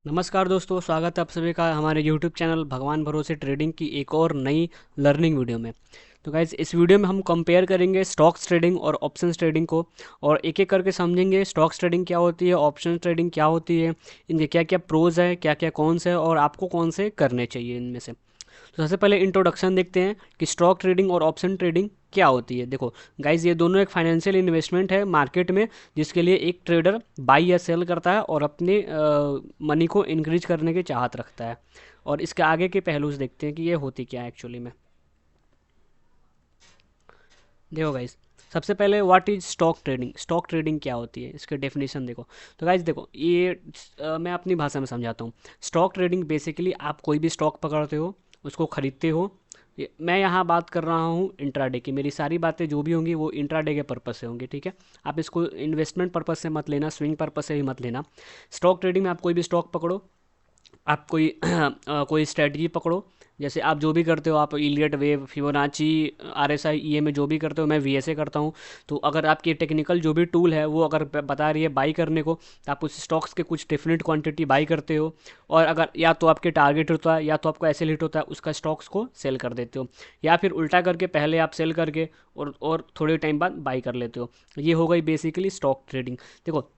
नमस्कार दोस्तों, स्वागत है आप सभी का हमारे YouTube चैनल भगवान भरोसे ट्रेडिंग की एक और नई लर्निंग वीडियो में। तो गाइज इस वीडियो में हम कंपेयर करेंगे स्टॉक्स ट्रेडिंग और ऑप्शंस ट्रेडिंग को, और एक एक करके समझेंगे स्टॉक्स ट्रेडिंग क्या होती है, ऑप्शंस ट्रेडिंग क्या होती है, इनके क्या क्या प्रोज है, क्या क्या कॉन्स है और आपको कौन से करने चाहिए इनमें से। तो सबसे पहले इंट्रोडक्शन देखते हैं कि स्टॉक ट्रेडिंग और ऑप्शन ट्रेडिंग क्या होती है। देखो गाइज, ये दोनों एक फाइनेंशियल इन्वेस्टमेंट है मार्केट में, जिसके लिए एक ट्रेडर बाई या सेल करता है और अपने मनी को इंक्रीज करने की चाहत रखता है। और इसके आगे के पहलू देखते हैं कि ये होती क्या है एक्चुअली में। देखो गाइज, सबसे पहले what is stock trading. Stock trading क्या होती है, इसके डेफिनेशन देखो। तो गाइज देखो, ये मैं अपनी भाषा में समझाता हूँ। स्टॉक ट्रेडिंग बेसिकली आप कोई भी स्टॉक पकड़ते हो, उसको खरीदते हो। मैं यहाँ बात कर रहा हूँ इंट्राडे की, मेरी सारी बातें जो भी होंगी वो इंट्राडे के पर्पस से होंगी, ठीक है। आप इसको इन्वेस्टमेंट पर्पस से मत लेना, स्विंग पर्पस से भी मत लेना। स्टॉक ट्रेडिंग में आप कोई भी स्टॉक पकड़ो, आप कोई कोई स्ट्रेटजी पकड़ो। जैसे आप जो भी करते हो, आप Elliot wave, Fibonacci, RSI, EMA जो भी करते हो, मैं VSA करता हूँ। तो अगर आपकी टेक्निकल जो भी टूल है वो अगर बता रही है बाई करने को, तो आप उस स्टॉक्स के कुछ डिफरेंट क्वांटिटी बाई करते हो। और अगर या तो आपके टारगेट होता है या तो आपको ऐसे हिट होता है, उसका स्टॉक्स को सेल कर देते हो। या फिर उल्टा करके पहले आप सेल करके और थोड़े टाइम बाद बाई कर लेते हो। ये हो गई बेसिकली स्टॉक ट्रेडिंग। देखो,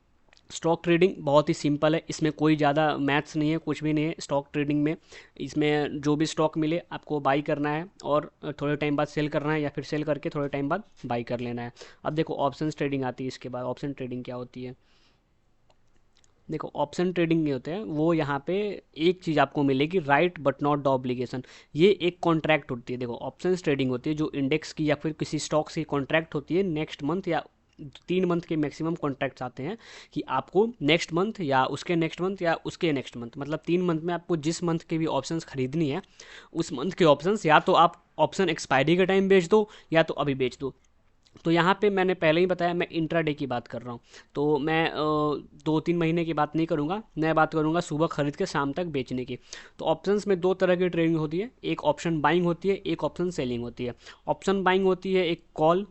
स्टॉक ट्रेडिंग बहुत ही सिंपल है, इसमें कोई ज़्यादा मैथ्स नहीं है, कुछ भी नहीं है स्टॉक ट्रेडिंग में। इसमें जो भी स्टॉक मिले आपको बाई करना है और थोड़े टाइम बाद सेल करना है, या फिर सेल करके थोड़े टाइम बाद बाई कर लेना है। अब देखो ऑप्शन ट्रेडिंग आती है इसके बाद। ऑप्शन ट्रेडिंग क्या होती है, देखो ऑप्शन ट्रेडिंग नहीं होते हैं वो। यहाँ पे एक चीज़ आपको मिलेगी, right but not the obligation. ये एक कॉन्ट्रैक्ट होती है। देखो ऑप्शन ट्रेडिंग होती है जो इंडेक्स की या फिर किसी स्टॉक की कॉन्ट्रैक्ट होती है नेक्स्ट मंथ, या 3 मंथ के मैक्सिमम कॉन्ट्रैक्ट्स आते हैं कि आपको नेक्स्ट मंथ या उसके नेक्स्ट मंथ या उसके नेक्स्ट मंथ, मतलब 3 मंथ में आपको जिस मंथ के भी ऑप्शंस खरीदनी है, उस मंथ के ऑप्शंस या तो आप ऑप्शन एक्सपायरी के टाइम बेच दो या तो अभी बेच दो। तो यहाँ पे मैंने पहले ही बताया, मैं इंट्राडे की बात कर रहा हूँ। तो मैं 2-3 महीने की बात नहीं करूँगा, मैं बात करूँगा सुबह खरीद के शाम तक बेचने की। तो ऑप्शंस में दो तरह की ट्रेडिंग होती है, एक ऑप्शन बाइंग होती है, एक ऑप्शन सेलिंग होती है। ऑप्शन बाइंग होती है एक कॉल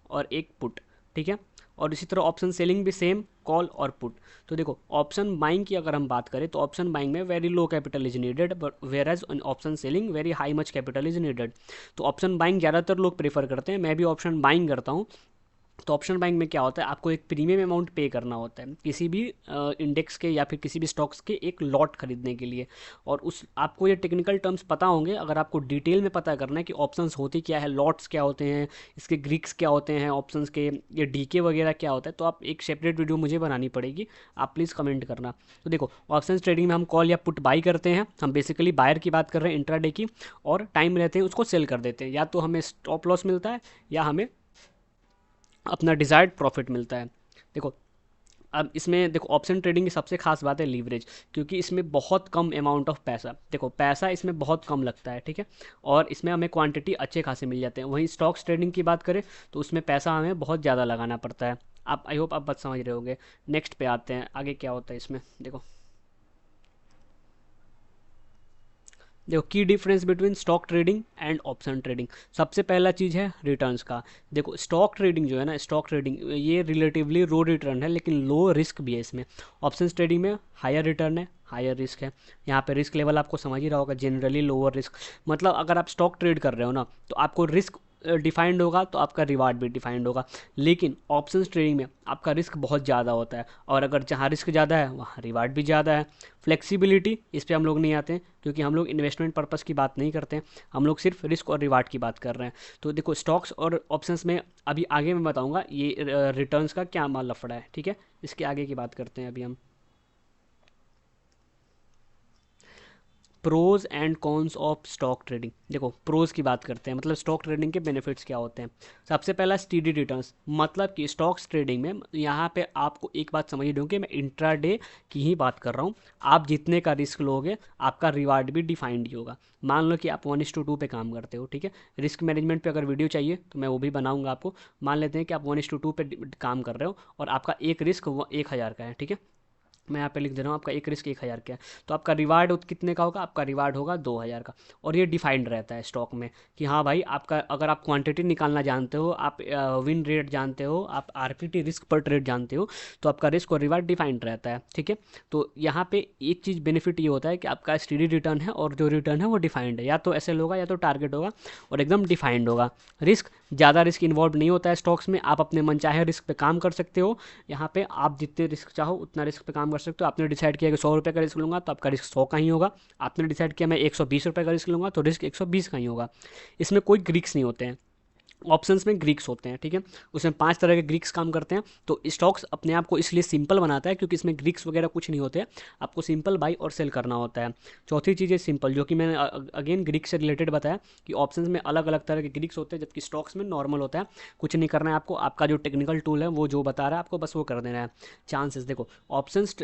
और एक पुट, ठीक है। और इसी तरह ऑप्शन सेलिंग भी सेम, कॉल और पुट। तो देखो ऑप्शन बाइंग की अगर हम बात करें तो ऑप्शन बाइंग में very low capital is needed, but whereas option selling very high much capital is needed. तो ऑप्शन बाइंग ज़्यादातर लोग प्रेफर करते हैं, मैं भी ऑप्शन बाइंग करता हूँ। तो ऑप्शन बाइंग में क्या होता है, आपको एक प्रीमियम अमाउंट पे करना होता है किसी भी इंडेक्स के या फिर किसी भी स्टॉक्स के एक लॉट खरीदने के लिए। और उस आपको ये टेक्निकल टर्म्स पता होंगे। अगर आपको डिटेल में पता करना है कि ऑप्शंस होती क्या है, लॉट्स क्या होते हैं, इसके ग्रीक्स क्या होते हैं ऑप्शंस के, ये डीके वगैरह क्या होता है, तो आप एक सेपरेट वीडियो मुझे बनानी पड़ेगी, आप प्लीज़ कमेंट करना। तो देखो ऑप्शन ट्रेडिंग में हम कॉल या पुट बाई करते हैं, हम बेसिकली बायर की बात कर रहे हैं इंट्राडे की, और टाइम रहते हैं उसको सेल कर देते हैं। या तो हमें स्टॉप लॉस मिलता है या हमें अपना डिज़ायर्ड प्रॉफिट मिलता है। देखो अब इसमें देखो ऑप्शन ट्रेडिंग की सबसे खास बात है लीवरेज, क्योंकि इसमें बहुत कम अमाउंट ऑफ पैसा, देखो पैसा इसमें बहुत कम लगता है, ठीक है। और इसमें हमें क्वांटिटी अच्छे खासे मिल जाते हैं। वहीं स्टॉक्स ट्रेडिंग की बात करें तो उसमें पैसा हमें बहुत ज़्यादा लगाना पड़ता है। आप आई होप आप बात समझ रहे होंगे। नेक्स्ट पे आते हैं, आगे क्या होता है इसमें। देखो की difference between stock trading and option trading. सबसे पहला चीज़ है रिटर्न्स का। देखो स्टॉक ट्रेडिंग जो है ना, स्टॉक ट्रेडिंग ये रिलेटिवली लो रिटर्न है लेकिन लो रिस्क भी है इसमें। ऑप्शन ट्रेडिंग में हायर रिटर्न है, हायर रिस्क है। यहाँ पे रिस्क लेवल आपको समझ ही रहा होगा, जनरली लोअर रिस्क। मतलब अगर आप स्टॉक ट्रेड कर रहे हो ना, तो आपको रिस्क डिफाइंड होगा तो आपका रिवार्ड भी डिफाइंड होगा। लेकिन ऑप्शंस ट्रेडिंग में आपका रिस्क बहुत ज़्यादा होता है, और अगर जहाँ रिस्क ज़्यादा है वहाँ रिवार्ड भी ज़्यादा है। फ्लेक्सिबिलिटी, इस पे हम लोग नहीं आते हैं क्योंकि हम लोग इन्वेस्टमेंट पर्पस की बात नहीं करते हैं, हम लोग सिर्फ रिस्क और रिवार्ड की बात कर रहे हैं। तो देखो स्टॉक्स और ऑप्शंस में अभी आगे मैं बताऊंगा ये रिटर्न्स का क्या माल लफड़ा है, ठीक है। इसके आगे की बात करते हैं अभी हम। Pros and cons of stock trading. देखो प्रोज की बात करते हैं, मतलब स्टॉक ट्रेडिंग के बेनिफिट्स क्या होते हैं। सबसे पहला स्टीडी रिटर्न्स, मतलब कि स्टॉक्स ट्रेडिंग में यहाँ पे आपको एक बात समझ रहे हो कि मैं इंट्राडे की ही बात कर रहा हूँ। आप जितने का रिस्क लोगे आपका रिवार्ड भी डिफाइंड ही होगा। मान लो कि आप 1:2 पे काम करते हो, ठीक है। रिस्क मैनेजमेंट पे अगर वीडियो चाहिए तो मैं वो भी बनाऊंगा आपको। मान लेते हैं कि आप 1:2 पे काम कर रहे हो और आपका एक रिस्क 1,000 का है, ठीक है। मैं यहाँ पे लिख दे रहा हूँ, आपका एक रिस्क 1,000 का है, तो आपका रिवार्ड कितने का होगा, आपका रिवार्ड होगा 2,000 का। और ये डिफाइंड रहता है स्टॉक में कि हाँ भाई, आपका अगर आप क्वांटिटी निकालना जानते हो, आप विन रेट जानते हो, आप आरपीटी रिस्क पर ट्रेड जानते हो, तो आपका रिस्क और रिवार्ड डिफाइंड रहता है, ठीक है। तो यहाँ पे एक चीज़ बेनिफिट ये होता है कि आपका स्टडी रिटर्न है, और जो रिटर्न है वो डिफाइंड है, या तो एसएल होगा या तो टारगेट होगा, और एकदम डिफाइंड होगा। रिस्क, ज़्यादा रिस्क इन्वॉल्व नहीं होता है स्टॉक्स में, आप अपने मन चाहे रिस्क पे काम कर सकते हो। यहाँ पे आप जितने रिस्क चाहो उतना रिस्क पे काम कर सकते हो। आपने डिसाइड किया कि 100 रुपये का रिस्क लूँगा, तो आपका रिस्क 100 का ही होगा। आपने डिसाइड किया मैं 120 रुपये का रिस्क लूँगा, तो रिस्क 120 का ही होगा। इसमें कोई ग्रीक्स नहीं होते हैं। ऑप्शंस में ग्रीक्स होते हैं, ठीक है। उसमें 5 तरह के ग्रीक्स काम करते हैं। तो स्टॉक्स अपने आप को इसलिए सिंपल बनाता है क्योंकि इसमें ग्रीक्स वगैरह कुछ नहीं होते हैं। आपको सिंपल बाई और सेल करना होता है। चौथी चीज़ है सिंपल, जो कि मैंने अगेन ग्रीक से रिलेटेड बताया कि ऑप्शंस में अलग अलग तरह के ग्रीक्स होते हैं, जबकि स्टॉक्स में नॉर्मल होता है। कुछ नहीं करना है आपको, आपका जो टेक्निकल टूल है वो जो बता रहा है आपको बस वो कर देना है। चांसेस देखो, ऑप्शंस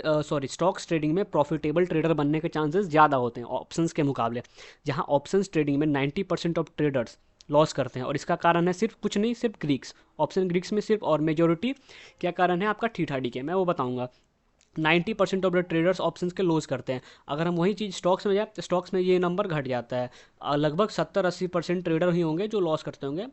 स्टॉक्स ट्रेडिंग में प्रॉफिटेबल ट्रेडर बनने के चांसेस ज़्यादा होते हैं ऑप्शंस के मुकाबले। जहाँ ऑप्शंस ट्रेडिंग में 90% ऑफ ट्रेडर्स लॉस करते हैं, और इसका कारण है सिर्फ कुछ नहीं, सिर्फ ग्रीक्स, ऑप्शन ग्रीक्स में सिर्फ, और मेजोरिटी क्या कारण है आपका ठीठाडी के, मैं वो बताऊंगा। 90% ऑफ द ट्रेडर्स ऑप्शंस के लॉस करते हैं। अगर हम वही चीज़ स्टॉक्स में जाए तो स्टॉक्स में ये नंबर घट जाता है। लगभग 70-80% ट्रेडर ही होंगे जो लॉस करते होंगे,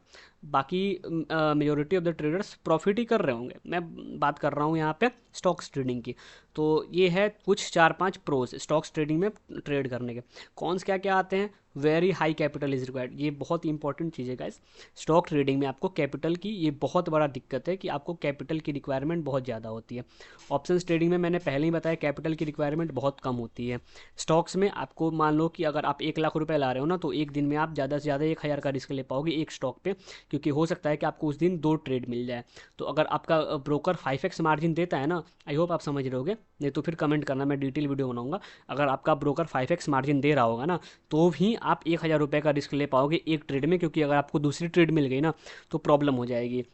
बाकी majority of the traders profit ही कर रहे होंगे। मैं बात कर रहा हूँ यहाँ पे स्टॉक्स ट्रेडिंग की। तो ये है कुछ 4-5 प्रोज स्टॉक्स ट्रेडिंग में ट्रेड करने के। कौन क्या क्या आते हैं, very high capital is required, ये बहुत ही इंपॉर्टेंट चीज़ है गाइस। स्टॉक ट्रेडिंग में आपको कैपिटल की ये बहुत बड़ा दिक्कत है कि आपको कैपिटल की रिक्वायरमेंट बहुत ज़्यादा होती है। ऑप्शंस ट्रेडिंग में मैंने पहले ही बताया कैपिटल की रिक्वायरमेंट बहुत कम होती है। स्टॉक्स में आपको मान लो कि अगर आप 1,00,000 रुपये ला रहे हो ना, तो एक दिन में आप ज़्यादा से ज़्यादा 1,000 का रिस्क ले पाओगे एक स्टॉक पे, क्योंकि हो सकता है कि आपको उस दिन 2 ट्रेड मिल जाए। तो अगर आपका ब्रोकर 5x मार्जिन देता है ना, आई होप आप समझ रहे होगे, नहीं तो फिर कमेंट करना, मैं डिटेल वीडियो बनाऊंगा। अगर आपका ब्रोकर 5x मार्जिन दे रहा होगा ना, तो भी आप 1,000 रुपये का रिस्क ले पाओगे एक ट्रेड में, क्योंकि अगर आपको दूसरी ट्रेड मिल गई ना तो प्रॉब्लम हो जाएगी।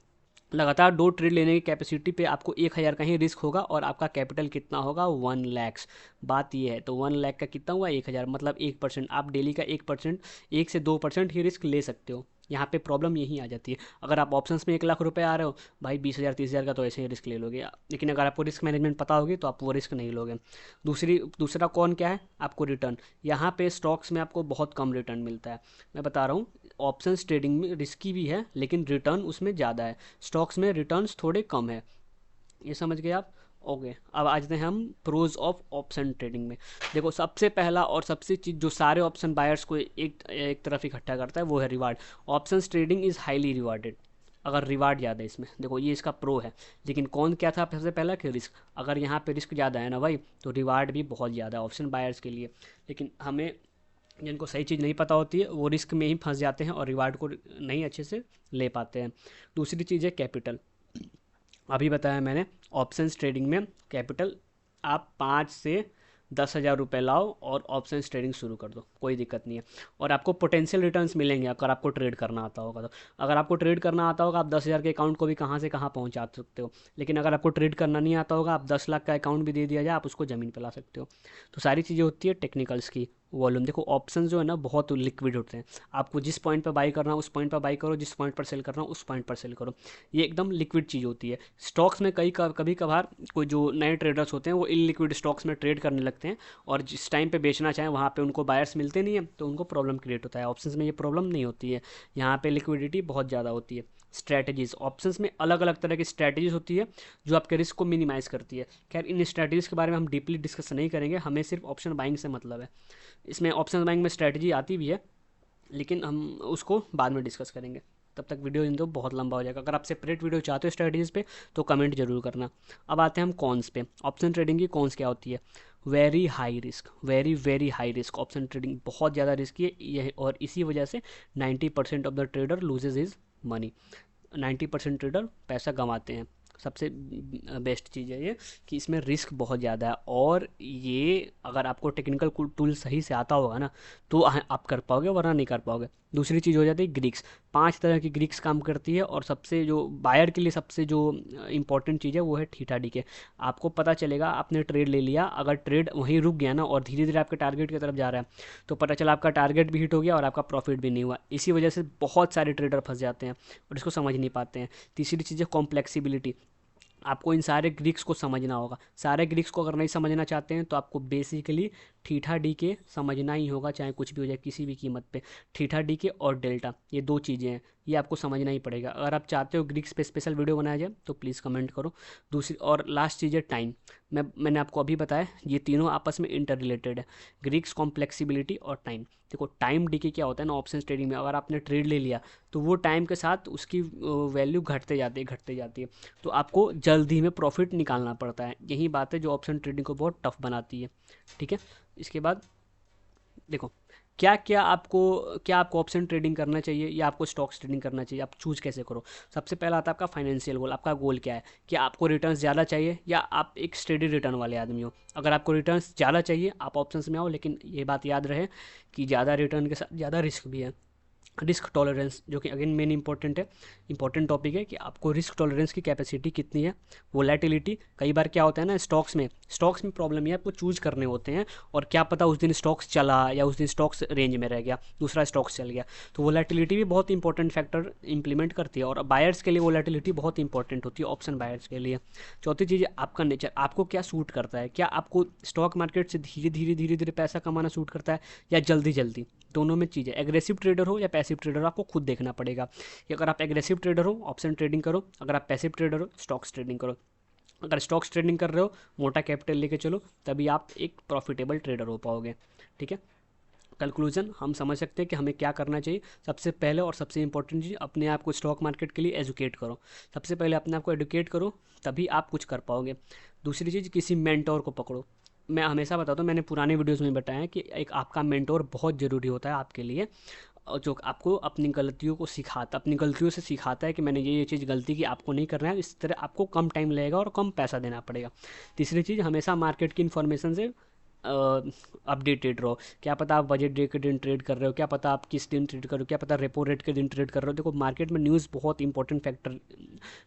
लगातार 2 ट्रेड लेने की कैपेसिटी पे आपको 1,000 का ही रिस्क होगा, और आपका कैपिटल कितना होगा, 1 लाख। बात ये है, तो 1 लाख का कितना हुआ, 1,000, मतलब 1%। आप डेली का 1%, 1 से 2% ही रिस्क ले सकते हो। यहाँ पे प्रॉब्लम यही आ जाती है। अगर आप ऑप्शंस में 1,00,000 रुपये आ रहे हो, भाई 20,000 30,000 का तो ऐसे ही रिस्क ले लोगे, लेकिन अगर आपको रिस्क मैनेजमेंट पता होगी तो आप वो रिस्क नहीं लोगे। दूसरा कौन क्या है, आपको रिटर्न। यहाँ पे स्टॉक्स में आपको बहुत कम रिटर्न मिलता है। मैं बता रहा हूँ, ऑप्शंस ट्रेडिंग में रिस्की भी है लेकिन रिटर्न उसमें ज़्यादा है। स्टॉक्स में रिटर्न्स थोड़े कम है, ये समझ गए आप। ओके, अब आ जाते हैं हम प्रोज ऑफ ऑप्शन ट्रेडिंग में। देखो, सबसे पहला और सबसे चीज़ जो सारे ऑप्शन बायर्स को एक एक तरफ इकट्ठा करता है वो है reward. Options trading is highly rewarded, अगर रिवार्ड ज़्यादा है इसमें। देखो ये इसका प्रो है, लेकिन कौन क्या था सबसे पहला कि रिस्क। अगर यहाँ पे रिस्क ज़्यादा है ना भाई, तो रिवार्ड भी बहुत ज़्यादा है ऑप्शन बायर्स के लिए। लेकिन हमें, जिनको सही चीज़ नहीं पता होती है, वो रिस्क में ही फंस जाते हैं और रिवार्ड को नहीं अच्छे से ले पाते हैं। दूसरी चीज़ है कैपिटल। अभी बताया मैंने, ऑप्शंस ट्रेडिंग में कैपिटल आप 5 से 10,000 रुपये लाओ और ऑप्शंस ट्रेडिंग शुरू कर दो, कोई दिक्कत नहीं है। और आपको पोटेंशियल रिटर्न्स मिलेंगे अगर आपको ट्रेड करना आता होगा तो। अगर आपको ट्रेड करना आता होगा, आप 10,000 के अकाउंट को भी कहाँ से कहाँ पहुँचा सकते हो। लेकिन अगर आपको ट्रेड करना नहीं आता होगा, आप 10 लाख का अकाउंट भी दे दिया जाए, आप उसको ज़मीन पर ला सकते हो। तो सारी चीज़ें होती है टेक्निकल्स की। वॉल्यूम देखो, ऑप्शन जो है ना बहुत लिक्विड होते हैं। आपको जिस पॉइंट पर बाई करना है उस पॉइंट पर बाई करो, जिस पॉइंट पर सेल करना है उस पॉइंट पर सेल करो। ये एकदम लिक्विड चीज़ होती है। स्टॉक्स में कभी कभार कोई जो नए ट्रेडर्स होते हैं वो इलिक्विड स्टॉक्स में ट्रेड करने लगते हैं, और जिस टाइम पे बेचना चाहें वहाँ पे उनको बायर्स मिलते नहीं है, तो उनको प्रॉब्लम क्रिएट होता है। ऑप्शंस में ये प्रॉब्लम नहीं होती है, यहाँ पे लिक्विडिटी बहुत ज़्यादा होती है। स्ट्रैटेजीज, ऑप्शंस में अलग अलग तरह की स्ट्रैटेजीज होती है जो आपके रिस्क को मिनिमाइज़ करती है। खैर, इन स्ट्रैटेजीज के बारे में हम डीपली डिस्कस नहीं करेंगे, हमें सिर्फ ऑप्शन बाइंग से मतलब है। इसमें ऑप्शन बाइंग में स्ट्रैटेजी आती भी है, लेकिन हम उसको बाद में डिस्कस करेंगे। तब तक वीडियो इन तो बहुत लंबा हो जाएगा। अगर आप सेपरेट वीडियो चाहते हो स्ट्रैटेजीज पे तो कमेंट जरूर करना। अब आते हैं हम कॉन्स पे। ऑप्शन ट्रेडिंग की कॉन्स क्या होती है, very high risk, very very high risk. Option trading बहुत ज़्यादा रिस्की है यह, और इसी वजह से 90% of the trader loses is money. 90% trader पैसा गंवाते हैं। सबसे बेस्ट चीज़ है ये कि इसमें रिस्क बहुत ज़्यादा है, और ये अगर आपको टेक्निकल टूल सही से आता होगा ना तो आप कर पाओगे, वरना नहीं कर पाओगे। दूसरी चीज़ हो जाती है ग्रीक्स। 5 तरह की ग्रीक्स काम करती है, और सबसे जो बायर के लिए सबसे जो इंपॉर्टेंट चीज़ है वो है थीटा डी के। आपको पता चलेगा, आपने ट्रेड ले लिया, अगर ट्रेड वहीं रुक गया ना और धीरे धीरे आपके टारगेट की तरफ जा रहा है, तो पता चला आपका टारगेट भी हिट हो गया और आपका प्रॉफिट भी नहीं हुआ। इसी वजह से बहुत सारे ट्रेडर फंस जाते हैं और इसको समझ नहीं पाते हैं। तीसरी चीज़ है कॉम्प्लेक्सिबिलिटी। आपको इन सारे ग्रीक्स को समझना होगा। सारे ग्रीक्स को अगर नहीं समझना चाहते हैं तो आपको बेसिकली थीटा डी के समझना ही होगा, चाहे कुछ भी हो जाए किसी भी कीमत पे। थीटा डी के और डेल्टा, ये दो चीज़ें हैं, ये आपको समझना ही पड़ेगा। अगर आप चाहते हो ग्रीक्स पे स्पेशल वीडियो बनाया जाए तो प्लीज़ कमेंट करो। दूसरी और लास्ट चीज़ है टाइम। मैंने आपको अभी बताया ये तीनों आपस में इंटर रिलेटेड है, ग्रीक्स, कॉम्प्लेक्सिबिलिटी और टाइम। देखो टाइम डीके क्या होता है ना, ऑप्शन ट्रेडिंग में अगर आपने ट्रेड ले लिया तो वो टाइम के साथ उसकी वैल्यू घटते जाती है, तो आपको जल्दी में प्रॉफिट निकालना पड़ता है। यही बात है जो ऑप्शन ट्रेडिंग को बहुत टफ बनाती है। ठीक है, इसके बाद देखो क्या आपको ऑप्शन ट्रेडिंग करना चाहिए या आपको स्टॉक्स ट्रेडिंग करना चाहिए, आप चूज कैसे करो। सबसे पहला आता है आपका फाइनेंशियल गोल। आपका गोल क्या है, कि आपको रिटर्न्स ज़्यादा चाहिए या आप एक स्टेडी रिटर्न वाले आदमी हो। अगर आपको रिटर्न्स ज़्यादा चाहिए आप ऑप्शंस में आओ, लेकिन ये बात याद रहे कि ज़्यादा रिटर्न के साथ ज़्यादा रिस्क भी है। रिस्क टॉलरेंस, जो कि अगेन मेन इंपॉर्टेंट टॉपिक है कि आपको रिस्क टॉलरेंस की कैपेसिटी कितनी है। वोलेटिलिटी, कई बार क्या होता है ना स्टॉक्स में प्रॉब्लम ये आपको चूज करने होते हैं, और क्या पता उस दिन स्टॉक्स चला या उस दिन स्टॉक्स रेंज में रह गया, दूसरा स्टॉक्स चल गया, तो वोलेटिलिटी भी बहुत इंपॉर्टेंट फैक्टर इंप्लीमेंट करती है, और बायर्स के लिए वोलेटिलिटी बहुत इंपॉर्टेंट होती है, ऑप्शन बायर्स के लिए। चौथी चीज़ आपका नेचर, आपको क्या सूट करता है, क्या आपको स्टॉक मार्केट से धीरे धीरे पैसा कमाना सूट करता है या जल्दी जल्दी। दोनों में चीज़ है, एग्रेसिव ट्रेडर हो या पैसिव ट्रेडर, आपको खुद देखना पड़ेगा कि अगर आप एग्रेसिव ट्रेडर हो ऑप्शन ट्रेडिंग करो, अगर आप पैसिव ट्रेडर हो स्टॉक्स ट्रेडिंग करो। अगर स्टॉक्स ट्रेडिंग कर रहे हो मोटा कैपिटल लेके चलो, तभी आप एक प्रॉफिटेबल ट्रेडर हो पाओगे। ठीक है, कंक्लूजन हम समझ सकते हैं कि हमें क्या करना चाहिए। सबसे पहले और सबसे इंपॉर्टेंट चीज़, अपने आप को स्टॉक मार्केट के लिए एजुकेट करो। सबसे पहले अपने आप को एजुकेट करो, तभी आप कुछ कर पाओगे। दूसरी चीज़, किसी मेंटोर को पकड़ो। मैं हमेशा बताता हूँ, मैंने पुराने वीडियोज़ में बताया कि एक आपका मेंटोर बहुत ज़रूरी होता है आपके लिए, जो आपको अपनी गलतियों से सिखाता है कि मैंने ये चीज़ गलती की, आपको नहीं करना है। इस तरह आपको कम टाइम लगेगा और कम पैसा देना पड़ेगा। तीसरी चीज़, हमेशा मार्केट की इन्फॉर्मेशन से अपडेटेड रहो। क्या पता आप बजट डे के दिन ट्रेड कर रहे हो, क्या पता आप किस दिन ट्रेड कर रहे हो, क्या पता रेपो रेट के दिन ट्रेड कर रहे हो। देखो मार्केट में न्यूज़ बहुत इंपॉर्टेंट फैक्टर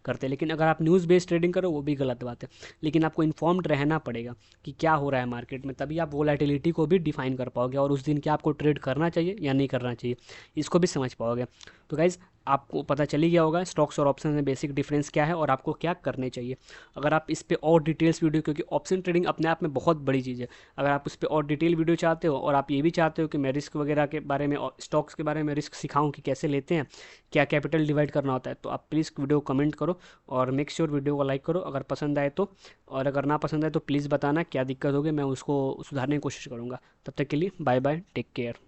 करते हैं, लेकिन अगर आप न्यूज़ बेस्ड ट्रेडिंग करो वो भी गलत बात है। लेकिन आपको इन्फॉर्म्ड रहना पड़ेगा कि क्या हो रहा है मार्केट में, तभी आप वोलेटिलिटी को भी डिफाइन कर पाओगे, और उस दिन क्या आपको ट्रेड करना चाहिए या नहीं करना चाहिए इसको भी समझ पाओगे। तो गाइज़ आपको पता चल ही गया होगा स्टॉक्स और ऑप्शन में बेसिक डिफरेंस क्या है और आपको क्या करने चाहिए। अगर आप इस पे और डिटेल्स वीडियो, क्योंकि ऑप्शन ट्रेडिंग अपने आप में बहुत बड़ी चीज़ है, अगर आप उस पर और डिटेल वीडियो चाहते हो और आप ये भी चाहते हो कि मैं रिस्क वगैरह के बारे में और स्टॉक्स के बारे में रिस्क सिखाऊं कि कैसे लेते हैं, क्या कैपिटल डिवाइड करना होता है, तो आप प्लीज़ वीडियो को कमेंट करो और मेक श्योर वीडियो को लाइक करो अगर पसंद आए तो। और अगर ना पसंद आए तो प्लीज़ बताना क्या दिक्कत होगी, मैं उसको सुधारने की कोशिश करूँगा। तब तक के लिए बाय बाय, टेक केयर।